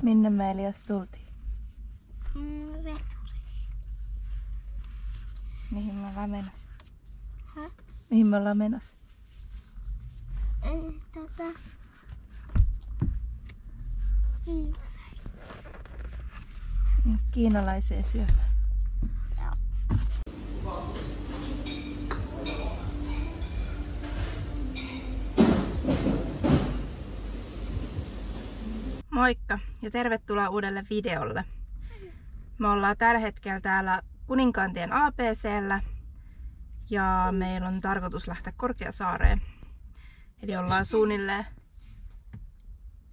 Minne me Elias tultiin? Veturi. Mihin me ollaan menossa? Häh? Mihin me ollaan menossa? Kiinalaiseen syömään. Moikka ja tervetuloa uudelle videolle. Me ollaan tällä hetkellä täällä Kuninkaantien ABC:llä ja meillä on tarkoitus lähteä Korkeasaareen. Eli ollaan suunnilleen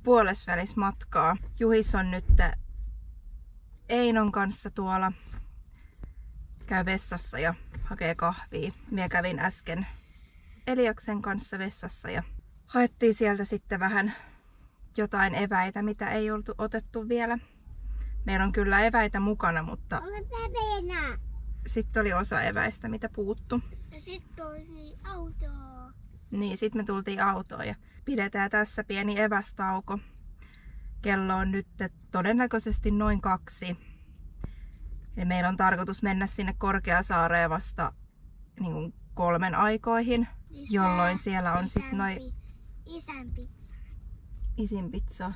puolesvälis matkaa. Juhis on nyt Einon kanssa tuolla. Käy vessassa ja hakee kahvia. Minä kävin äsken Eliaksen kanssa vessassa ja haettiin sieltä sitten vähän jotain eväitä, mitä ei oltu otettu vielä. Meillä on kyllä eväitä mukana, mutta sitten oli osa eväistä, mitä puuttu. Ja sitten tultiin autoon. Niin, sitten me tultiin autoon ja pidetään tässä pieni evästauko. Kello on nyt todennäköisesti noin 2. Ja meillä on tarkoitus mennä sinne Korkeasaareen vasta niin kuin 3 aikoihin, jolloin siellä on sitten noin Isän pizza. isin pizza.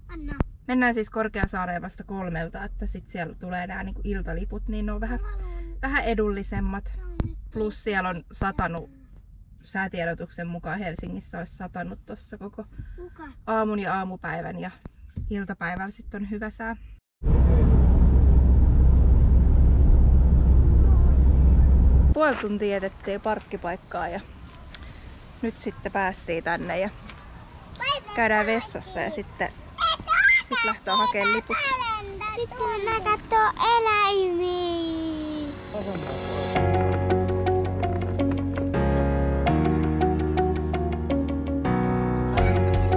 Anna. Mennään siis Korkeasaareen vasta 3, että sitten siellä tulee nämä niin kuin iltaliput, niin ne on vähän edullisemmat. Plus siellä on satanut, säätiedotuksen mukaan Helsingissä olisi satanut tuossa koko aamun ja aamupäivän ja iltapäivällä sitten on hyvä sää. Puoli tuntia jätettiin parkkipaikkaa ja nyt sitten päästiin tänne ja käydään vessassa ja sitten lähtee hakemaan liput. Sitten mennään kattoo eläimiä.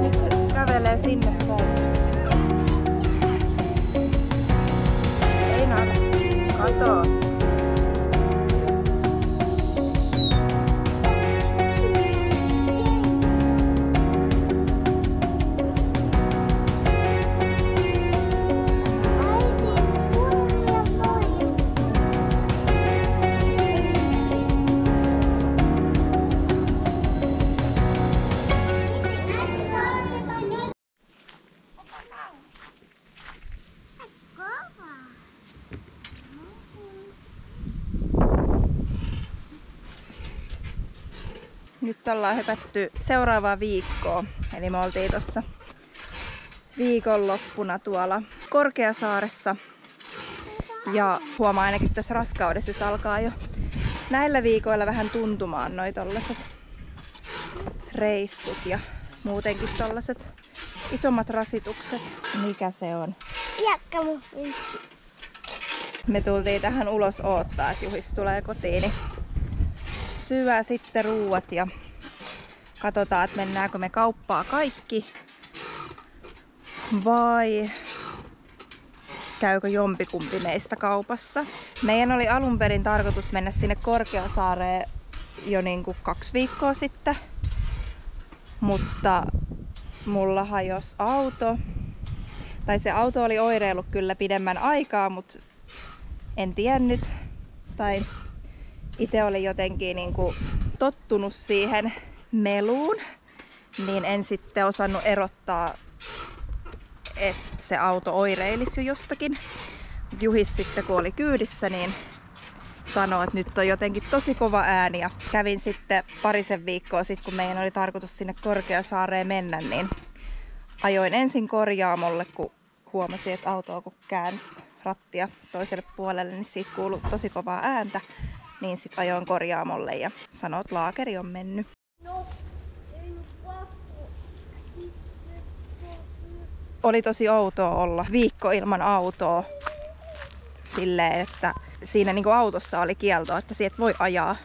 Nyt se kävelee sinne päin. Einar, kato. Nyt ollaan hypätty seuraavaa viikkoa. Eli me oltiin tuossa viikonloppuna tuolla Korkeasaaressa. Ja huomaa ainakin tässä raskaudessa, että alkaa jo näillä viikoilla vähän tuntumaan noi tollaset reissut ja muutenkin tollaset isommat rasitukset. Mikä se on? Me tultiin tähän ulos odottaa, että Juhis tulee kotiin. Niin syödään sitten ruuat ja katsotaan, että mennäänkö me kauppaa kaikki vai käykö jompikumpi meistä kaupassa. Meidän oli alun perin tarkoitus mennä sinne Korkeasaareen jo niin kuin 2 viikkoa sitten, mutta mulla hajosi auto. Tai se auto oli oireillut kyllä pidemmän aikaa, mutta en tiennyt. Tai itse oli jotenkin niin kuin tottunut siihen meluun, niin en sitten osannut erottaa, että se auto oireilisi jo jostakin. Juhis sitten kun oli kyydissä, niin sanoi, että nyt on jotenkin tosi kova ääni. Ja kävin sitten parisen viikkoa sitten, kun meidän oli tarkoitus sinne Korkeasaareen mennä, niin ajoin ensin korjaamolle, kun huomasin, että autoa kun käänsi rattia toiselle puolelle, niin siitä kuului tosi kovaa ääntä. Niin sit ajoin korjaamolle ja sanoi, että laakeri on mennyt. Oli tosi outoa olla viikko ilman autoa silleen, että siinä niinku autossa oli kielto, että siitä voi ajaa.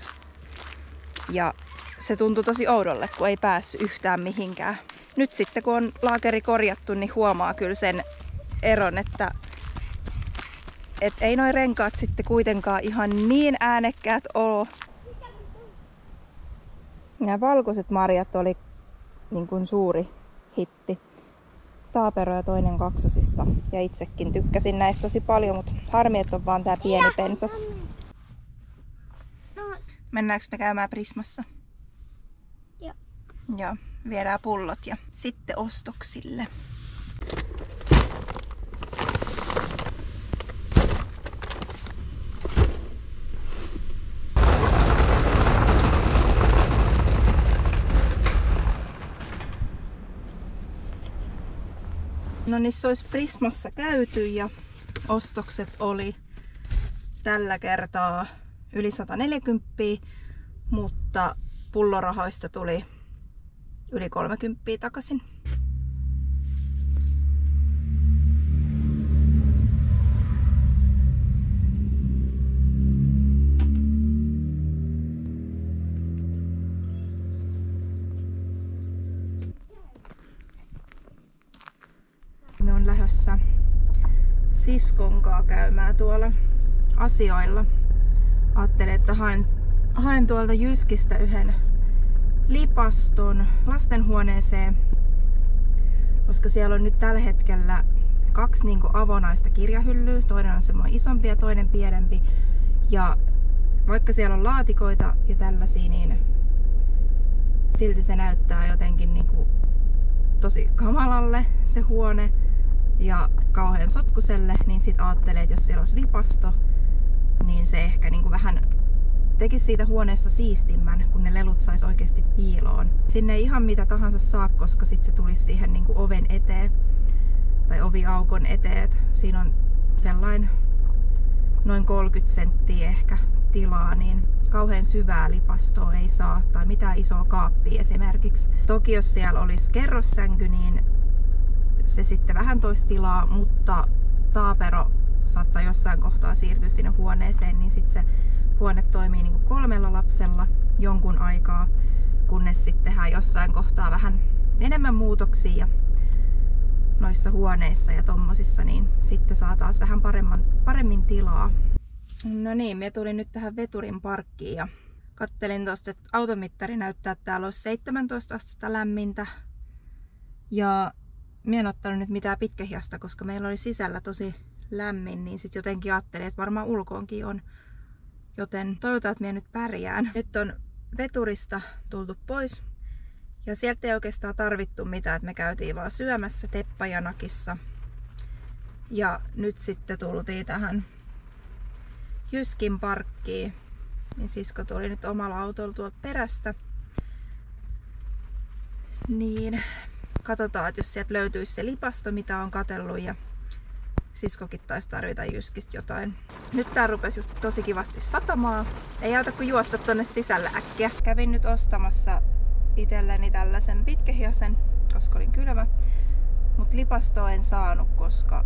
Ja se tuntui tosi oudolle, kun ei päässyt yhtään mihinkään. Nyt sitten kun on laakeri korjattu, niin huomaa kyllä sen eron, että ei noi renkaat sitten kuitenkaan ihan niin äänekkäät oo. Nämä valkoiset marjat oli niin kuin suuri hitti. Taapero ja toinen Kaksosista. Ja itsekin tykkäsin näistä tosi paljon, mutta harmi, että on vaan tää pieni pensas. Mennäänkö me käymään Prismassa? Joo. Joo, viedään pullot ja sitten ostoksille. No niin, se olisi Prismassa käyty ja ostokset oli tällä kertaa yli 140, mutta pullorahoista tuli yli 30 takaisin. Me on lähdössä siskon kanssa käymään tuolla asioilla. Ajattelin, että haen tuolta Jyskistä yhden lipaston lastenhuoneeseen, koska siellä on nyt tällä hetkellä 2 avonaista kirjahyllyä. Toinen on semmoinen isompi ja toinen pienempi. Ja vaikka siellä on laatikoita ja tällaisia, niin silti se näyttää jotenkin tosi kamalalle se huone ja kauhean sotkuselle, niin sit ajattelee, että jos siellä olisi lipasto, niin se ehkä vähän tekisi siitä huoneesta siistimmän, kun ne lelut sais oikeasti piiloon. Sinne ei ihan mitä tahansa saa, koska sit se tulisi siihen oven eteen tai oviaukon eteen. Siinä on sellainen noin 30 senttiä ehkä tilaa, niin kauhean syvää lipastoa ei saa tai mitään isoa kaappia esimerkiksi. Toki jos siellä olisi kerrossänky, niin se sitten vähän toisi tilaa, mutta Taapero saattaa jossain kohtaa siirtyä sinne huoneeseen, niin sitten se huone toimii 3 lapsella jonkun aikaa, kunnes sitten tehdään jossain kohtaa vähän enemmän muutoksia noissa huoneissa ja tommosissa, niin sitten saa taas vähän paremmin tilaa. No niin, me tulin nyt tähän veturin parkkiin ja kattelin tosta, että automittari näyttää, että täällä olisi 17 astetta lämmintä. Ja minä en ottanut nyt mitään pitkähiasta, koska meillä oli sisällä tosi lämmin, niin sitten jotenkin ajattelin, että varmaan ulkoonkin on. Joten toivotaan, että minä nyt pärjään. Nyt on veturista tultu pois. Ja sieltä ei oikeastaan tarvittu mitään, että me käytiin vaan syömässä Teppajanakissa. Ja nyt sitten tultiin tähän Jyskin parkkiin. Niin sisko tuli nyt omalla autolla tuolta perästä. Niin katsotaan, että jos sieltä löytyisi se lipasto, mitä on katsellut, ja siskokin taisi tarvita Jyskistä jotain. Nyt tää rupesi just tosi kivasti satamaan. Ei auta kuin juosta tonne sisällä äkkiä. Kävin nyt ostamassa itselleni tällaisen pitkähiasen, koska oli kylmä. Mut lipastoa en saanut, koska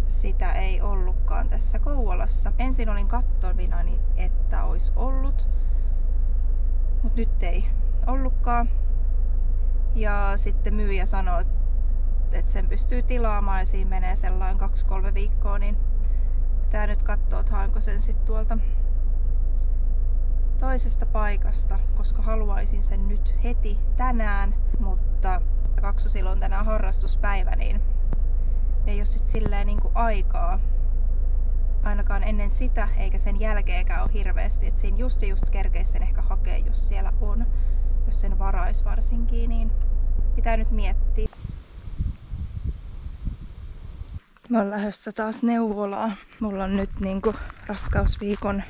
sitä ei ollutkaan tässä Kouvolassa. Ensin olin kattovinani, että olisi ollut, mut nyt ei ollutkaan. Ja sitten myyjä sanoi, että sen pystyy tilaamaan ja siinä menee sellainen 2-3 viikkoa, niin pitää nyt katsoa, että haenko sen sitten tuolta toisesta paikasta, koska haluaisin sen nyt heti tänään, mutta Kaksosilla on tänään harrastuspäivä, niin ei ole sit silleen aikaa ainakaan ennen sitä, eikä sen jälkeenkään ole hirveästi, että siinä just kerkeisi sen ehkä hakea, jos siellä on, jos sen varais varsinkin, niin pitää nyt miettiä. Mä oon lähdössä taas neuvolaan. Mulla on nyt raskausviikon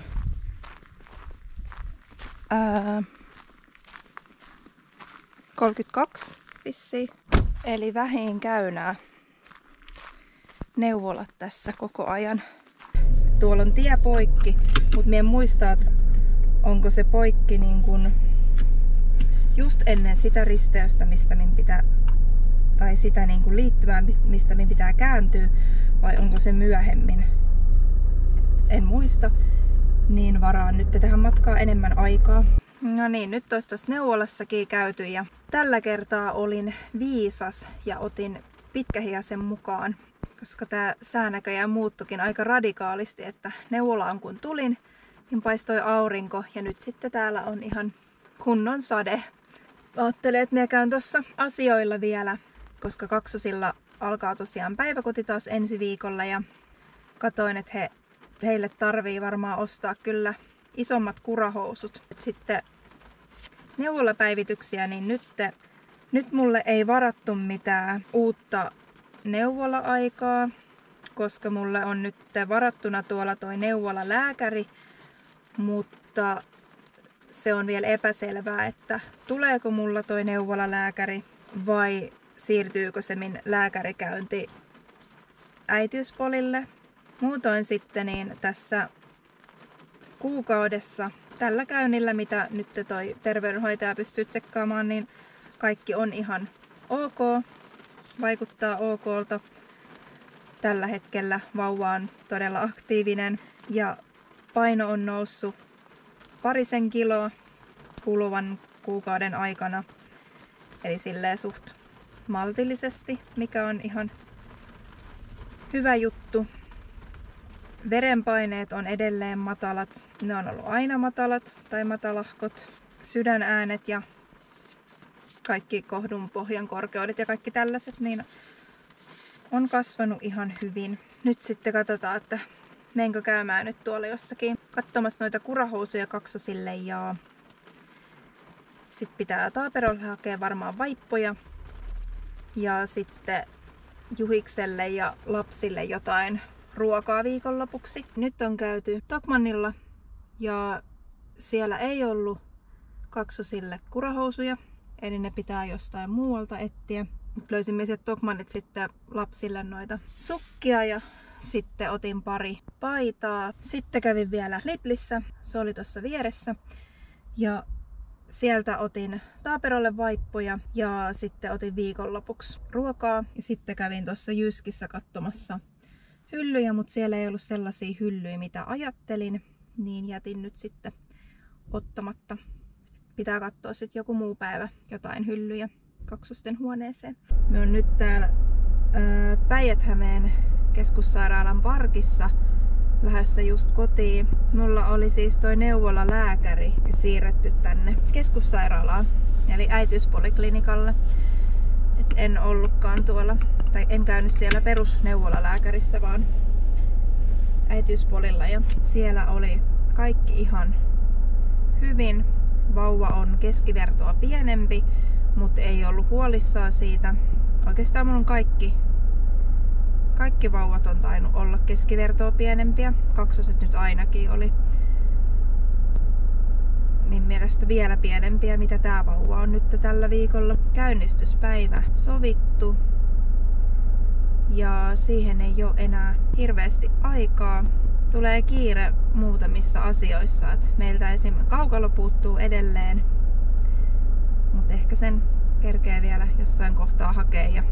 32 vissiin. Eli vähin käy nää neuvolat tässä koko ajan. Tuolla on tie poikki, mutta mä en muista, että onko se poikki just ennen sitä risteystä, mistä min pitää, tai sitä liittymää, mistä min pitää kääntyä, vai onko se myöhemmin. En muista, niin varaan nyt tähän matkaa enemmän aikaa. No niin, nyt olisi tuossa neuvolassakin käyty ja tällä kertaa olin viisas ja otin pitkähiasen mukaan, koska tää säänäköjään muuttukin aika radikaalisti, että neuvolaan kun tulin, niin paistoi aurinko ja nyt sitten täällä on ihan kunnon sade. Ajattelin, että minä käyn tuossa asioilla vielä, koska Kaksosilla alkaa tosiaan päiväkoti taas ensi viikolla ja katoin, että heille tarvii varmaan ostaa kyllä isommat kurahousut. Et sitten neuvolapäivityksiä, niin nyt mulle ei varattu mitään uutta neuvola-aikaa, koska mulle on nyt varattuna tuolla toi neuvolalääkäri, mutta se on vielä epäselvää, että tuleeko mulla toi neuvolalääkäri vai siirtyykö se min lääkärikäynti äitiyspolille. Muutoin sitten niin tässä kuukaudessa tällä käynnillä, mitä nyt toi terveydenhoitaja pystyy tsekkaamaan, niin kaikki on ihan ok, vaikuttaa okolta. Tällä hetkellä vauva on todella aktiivinen ja paino on noussut 2 kiloa kuluvan kuukauden aikana. Eli silleen suht maltillisesti, mikä on ihan hyvä juttu. Verenpaineet on edelleen matalat. Ne on ollut aina matalat tai matalahkot. Sydänäänet ja kaikki kohdun pohjan korkeudet ja kaikki tällaiset niin on kasvanut ihan hyvin. Nyt sitten katsotaan, että menenkö käymään nyt tuolla jossakin katsomassa noita kurahousuja kaksosille ja sitten pitää Taaperolle hakea varmaan vaippoja ja sitten Juhikselle ja lapsille jotain ruokaa viikonlopuksi. Nyt on käyty Tokmannilla ja siellä ei ollut kaksosille kurahousuja, eli ne pitää jostain muualta etsiä. Löysimme sieltä Tokmannit sitten lapsille noita sukkia ja sitten otin pari paitaa. Sitten kävin vielä Lidlissä, se oli tuossa vieressä. Ja sieltä otin Taaperolle vaippoja ja sitten otin viikonlopuksi ruokaa. Ja sitten kävin tuossa Jyskissä katsomassa hyllyjä, mutta siellä ei ollut sellaisia hyllyjä, mitä ajattelin. Niin jätin nyt sitten ottamatta. Pitää katsoa sitten joku muu päivä jotain hyllyjä kaksosten huoneeseen. Me on nyt täällä Päijät-Hämeen keskussairaalan parkissa lähdössä just kotiin. Mulla oli siis toi neuvolalääkäri siirretty tänne keskussairaalaan, eli äitiyspoliklinikalle. Et en ollutkaan tuolla, tai en käynyt siellä perusneuvolalääkärissä, vaan äitiyspolilla. Ja siellä oli kaikki ihan hyvin. Vauva on keskivertoa pienempi, mutta ei ollut huolissaan siitä. Oikeastaan mulla on kaikki vauvat on tainnut olla keskivertoa pienempiä. Kaksoset nyt ainakin oli min mielestä vielä pienempiä, mitä tää vauva on nyt tällä viikolla. Käynnistyspäivä sovittu ja siihen ei ole enää hirveästi aikaa. Tulee kiire muutamissa asioissa, että meiltä esimerkiksi kaukalo puuttuu edelleen, mutta ehkä sen kerkee vielä jossain kohtaa hakea. Ja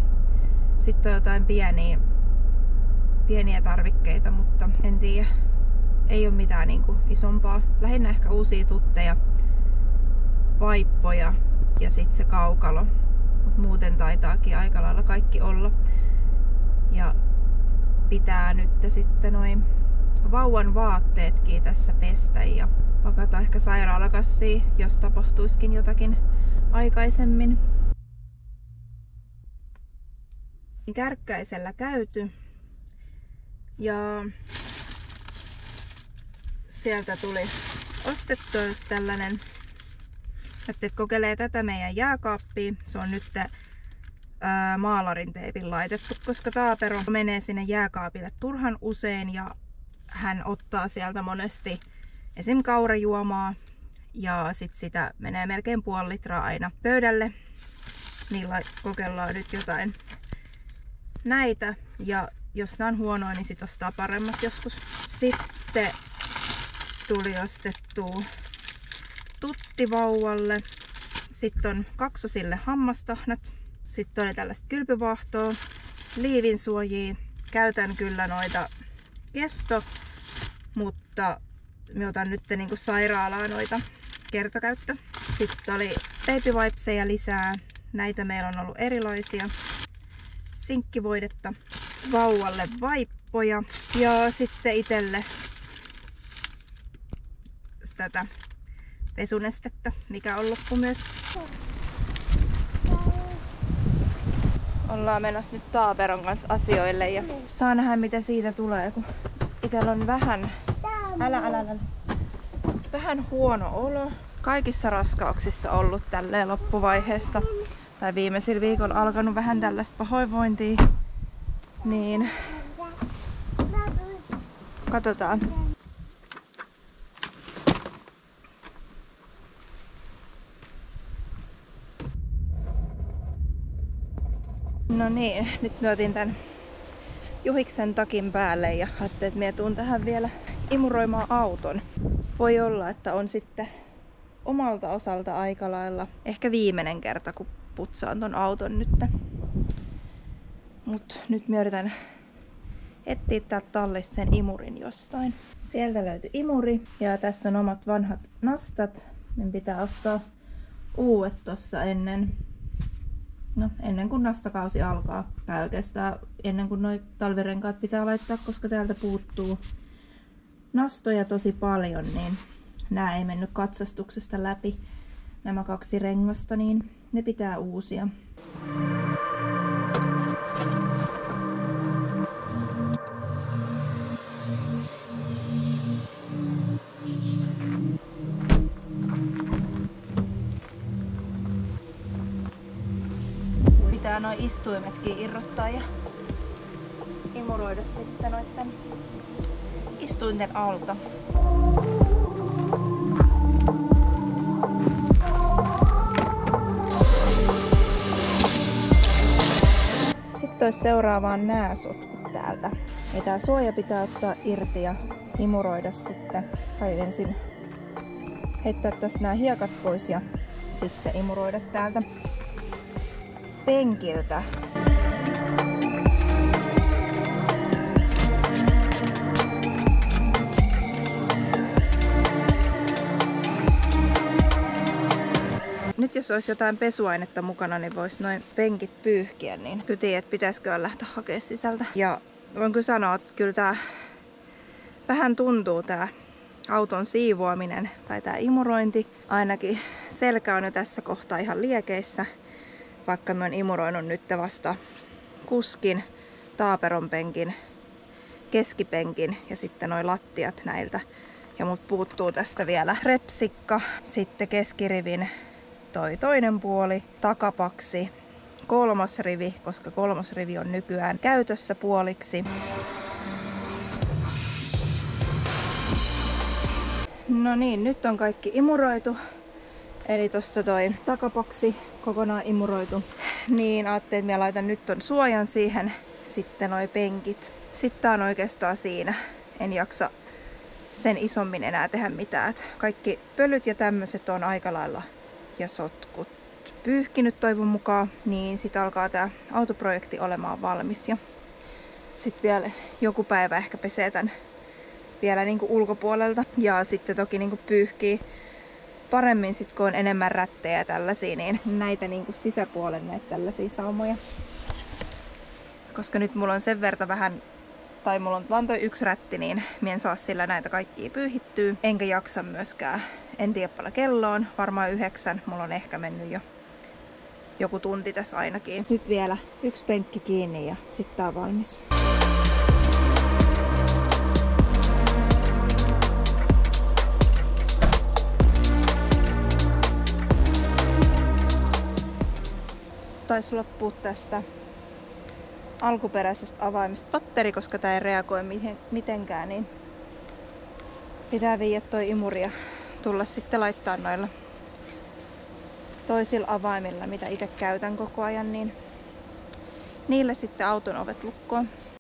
sitten on jotain pieniä tarvikkeita, mutta en tiedä, ei ole mitään niinku isompaa. Lähinnä ehkä uusia tutteja, vaippoja ja sitten se kaukalo, mutta muuten taitaakin aika lailla kaikki olla. Ja pitää nyt sitten noin vauvan vaatteetkin tässä pestä ja pakata ehkä sairaalakassiin, jos tapahtuisikin jotakin aikaisemmin. Kärkkäisellä käyty ja sieltä tuli ostettua just tällainen, että kokeilee tätä meidän jääkaappia. Se on nyt maalarin teipin laitettu, koska Taapero menee sinne jääkaapille turhan usein ja hän ottaa sieltä monesti esim. Kaurajuomaa ja sit sitä menee melkein 0,5 litraa aina pöydälle. Niillä kokeillaan nyt jotain näitä ja jos nämä on huonoja, niin sit ostaa paremmat joskus. Sitten tuli ostettua tutti vauvalle. Sitten on kaksosille hammastahnat. Sitten oli tällaista kylpyvaahtoa, liivinsuojia. Käytän kyllä noita kesto, mutta me otan nyt niinku sairaalaan noita kertakäyttö. Sitten oli baby wipeseja lisää. Näitä meillä on ollut erilaisia. Sinkkivoidetta, vauvalle vaippoja ja sitten itselle tätä pesunestettä, mikä on loppu myös. Ollaan menossa nyt Taaperon kanssa asioille ja saa nähdä mitä siitä tulee, kun itellä on vähän, vähän huono olo. Kaikissa raskauksissa ollut tälleen loppuvaiheesta. Tai viimeisillä viikolla alkanut vähän tällaista pahoinvointia. Niin katsotaan. No niin, nyt mä otin tän Juhiksen takin päälle ja ajattelin, että mä tuun tähän vielä imuroimaan auton. Voi olla, että on sitten omalta osalta aika lailla ehkä viimeinen kerta, kun putsaan ton auton nyt. Mut nyt mä yritän etsiä täältä tallista sen imurin jostain. Sieltä löytyi imuri ja tässä on omat vanhat nastat. Meidän pitää ostaa uudet tossa ennen kuin nastakausi alkaa. Tai oikeastaan ennen kuin noi talvirenkaat pitää laittaa, koska täältä puuttuu nastoja tosi paljon, niin nämä ei mennyt katsastuksesta läpi. Nämä 2 rengasta, niin ne pitää uusia. Pitää nuo istuimetkin irrottaa ja imuroida sitten noiden istuinten alta. Sitten olisi seuraavaan nää sotkut täältä. Ja tää suoja pitää ottaa irti ja imuroida sitten. Tai ensin heittää tästä nämä hiekat pois ja sitten imuroida täältä penkiltä. Nyt jos olisi jotain pesuainetta mukana, niin voisi noin penkit pyyhkiä, niin kyllä tiedät, että pitäisikö lähteä hakemaan sisältä. Ja voin kyllä sanoa, että kyllä tää vähän tuntuu tää auton siivoaminen tai tää imurointi. Ainakin selkä on jo tässä kohtaa ihan liekeissä. Vaikka mä oon imuroinut nyt vasta kuskin, Taaperon penkin, keskipenkin ja sitten noi lattiat näiltä. Ja mut puuttuu tästä vielä repsikka, sitten keskirivin toi toinen puoli, takapaksi, 3. rivi, koska 3. rivi on nykyään käytössä puoliksi. No niin, nyt on kaikki imuroitu. Eli tossa toi takapaksi kokonaan imuroitu. Niin ajattelin, että mä laitan nyt ton suojan siihen, sitten noi penkit. Sitten tää on oikeastaan siinä. En jaksa sen isommin enää tehdä mitään. Kaikki pölyt ja tämmöiset on aika lailla ja sotkut pyyhkinyt toivon mukaan. Niin sit alkaa tää autoprojekti olemaan valmis. Ja sit vielä joku päivä ehkä pesee tän vielä niinku ulkopuolelta. Ja sitten toki niinku pyyhkii paremmin sit kun on enemmän rättejä ja tällaisia, niin näitä niinku sisäpuolen näitä tällaisia saumoja. Koska nyt mulla on sen verta vähän, tai mulla on vaan toi 1 rätti, niin mä en saa sillä näitä kaikkia pyyhittyä. Enkä jaksa myöskään, en tiedä paljon kello on, varmaan 9, mulla on ehkä mennyt jo joku tunti tässä ainakin. Nyt vielä 1 penkki kiinni ja sitten tää on valmis. Taisi loppua tästä alkuperäisestä avaimesta patteri, koska tää ei reagoi mitenkään, niin pitää viiä toi imuri ja tulla sitten laittaa noilla toisilla avaimilla, mitä itse käytän koko ajan, niin niille sitten auton ovet lukkoon.